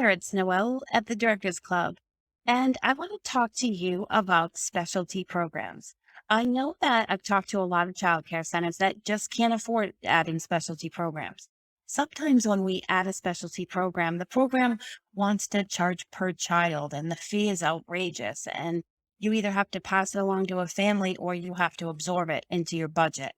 there, it's Noelle at the Directors Club, and I want to talk to you about specialty programs. I know that I've talked to a lot of childcare centers that just can't afford adding specialty programs. Sometimes when we add a specialty program, the program wants to charge per child, and the fee is outrageous. And you either have to pass it along to a family or you have to absorb it into your budget.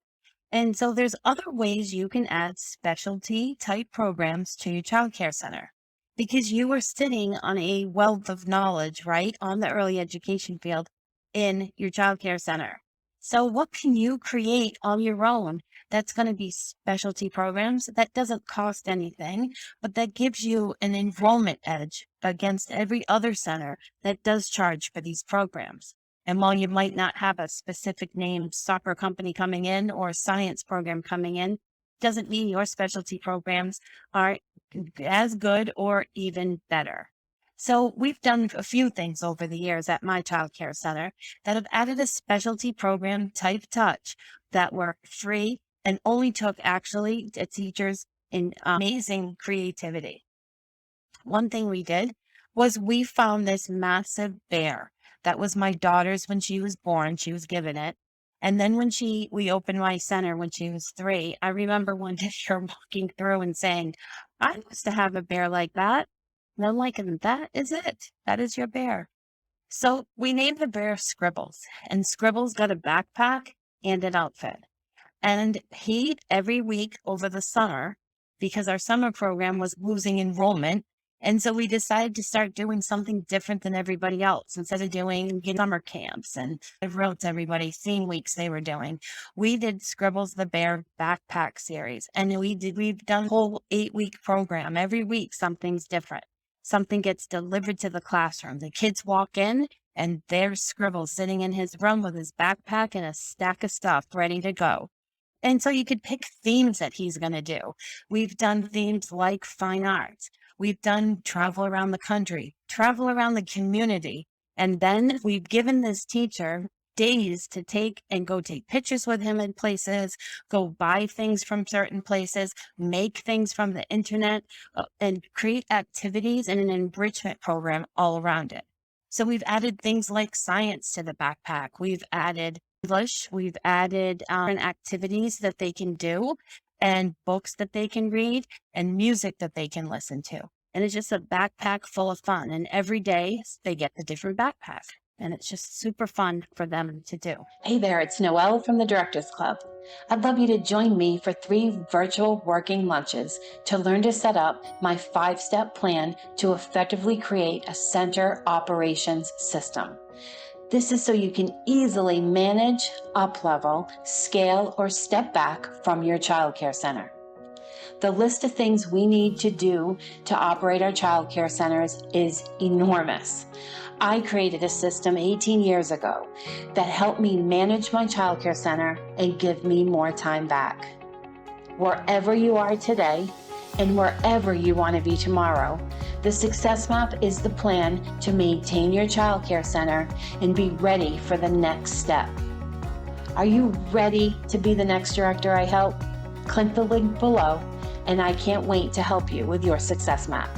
And so there's other ways you can add specialty type programs to your childcare center because you are sitting on a wealth of knowledge, right, on the early education field in your childcare center. So what can you create on your own that's going to be specialty programs that doesn't cost anything, but that gives you an enrollment edge against every other center that does charge for these programs? And while you might not have a specific named soccer company coming in or a science program coming in, doesn't mean your specialty programs are as good or even better. So we've done a few things over the years at my childcare center that have added a specialty program type touch that were free and only took actually a teacher's in amazing creativity. One thing we did was we found this massive bear that was my daughter's when she was born. She was given it. And then when we opened my center when she was 3, I remember one day her walking through and saying, I used to have a bear like that. And I'm like, and that is it. That is your bear. So we named the bear Scribbles, and Scribbles got a backpack and an outfit. And he, every week over the summer, because our summer program was losing enrollment. And so we decided to start doing something different than everybody else. Instead of doing summer camps and I wrote to everybody theme weeks they were doing, we did Scribbles the Bear backpack series. And we've done a whole 8-week program. Every week something's different. Something gets delivered to the classroom. The kids walk in and there's Scribbles sitting in his room with his backpack and a stack of stuff ready to go. And so you could pick themes that he's going to do. We've done themes like fine arts. We've done travel around the country, travel around the community. And then we've given this teacher days to take and go take pictures with him in places, go buy things from certain places, make things from the internet, and create activities and an enrichment program all around it. So we've added things like science to the backpack. We've added English. We've added different activities that they can do and books that they can read and music that they can listen to. And it's just a backpack full of fun. And every day they get the different backpack. And it's just super fun for them to do. Hey there, it's Noelle from the Directors Club. I'd love you to join me for 3 virtual working lunches to learn to set up my 5-step plan to effectively create a center operations system. This is so you can easily manage, up-level, scale, or step back from your childcare center. The list of things we need to do to operate our childcare centers is enormous. I created a system 18 years ago that helped me manage my childcare center and give me more time back. Wherever you are today and wherever you want to be tomorrow, the Success Map is the plan to maintain your childcare center and be ready for the next step. Are you ready to be the next director I help? Click the link below, and I can't wait to help you with your Success Map.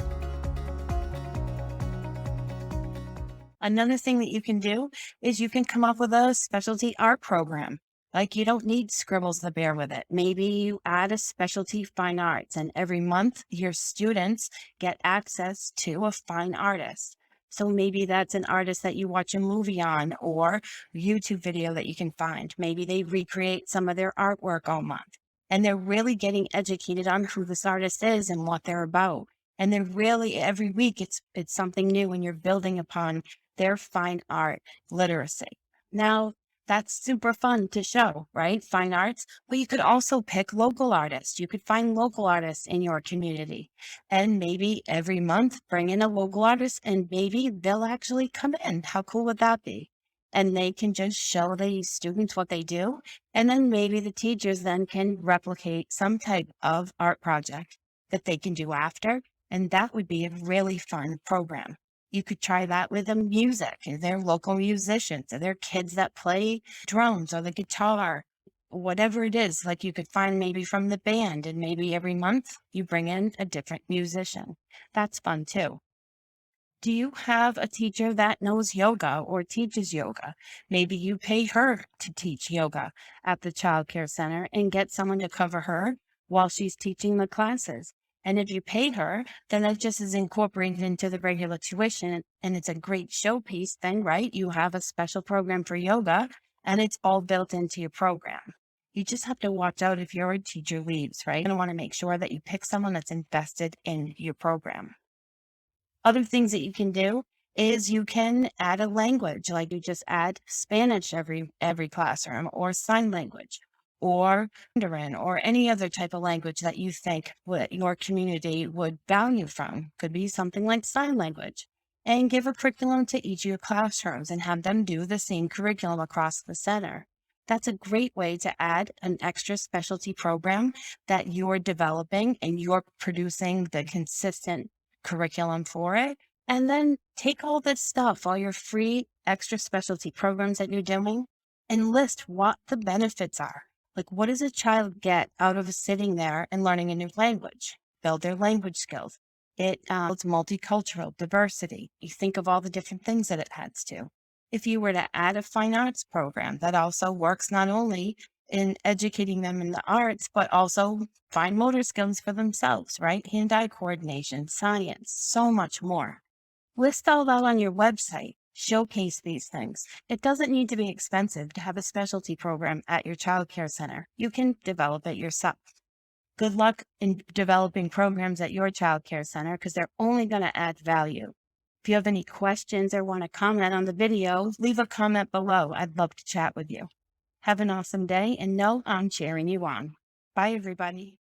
Another thing that you can do is you can come up with a specialty art program. Like you don't need Scribbles the Bear with it. Maybe you add a specialty fine arts and every month your students get access to a fine artist. So maybe that's an artist that you watch a movie on or YouTube video that you can find. Maybe they recreate some of their artwork all month. And they're really getting educated on who this artist is and what they're about. And they're really every week it's something new and you're building upon their fine art literacy. Now, that's super fun to show, right? Fine arts. But you could also pick local artists. You could find local artists in your community. And maybe every month bring in a local artist and maybe they'll actually come in. How cool would that be? And they can just show the students what they do. And then maybe the teachers then can replicate some type of art project that they can do after. And that would be a really fun program. You could try that with the music. They're local musicians. They're kids that play drums or the guitar, whatever it is. Like you could find maybe from the band and maybe every month you bring in a different musician. That's fun too. Do you have a teacher that knows yoga or teaches yoga? Maybe you pay her to teach yoga at the child care center and get someone to cover her while she's teaching the classes. And if you pay her, then that just is incorporated into the regular tuition and it's a great showpiece. Then, right, you have a special program for yoga and it's all built into your program. You just have to watch out if your teacher leaves, right? You're going to want to make sure that you pick someone that's invested in your program. Other things that you can do is you can add a language, like you just add Spanish every classroom, or sign language, or Mandarin, or any other type of language that you think your community would value from. Could be something like sign language. And give a curriculum to each of your classrooms and have them do the same curriculum across the center. That's a great way to add an extra specialty program that you're developing and you're producing the consistent curriculum for it. And then take all this stuff, all your free extra specialty programs that you're doing, and list what the benefits are. Like, what does a child get out of sitting there and learning a new language? Build their language skills. It's multicultural diversity. You think of all the different things that it adds to. If you were to add a fine arts program that also works not only in educating them in the arts, but also fine motor skills for themselves, right? Hand-eye coordination, science, so much more. List all that on your website. Showcase these things. It doesn't need to be expensive to have a specialty program at your child care center. You can develop it yourself. Good luck in developing programs at your child care center because they're only going to add value. If you have any questions or want to comment on the video, leave a comment below. I'd love to chat with you. Have an awesome day and know I'm cheering you on. Bye, everybody.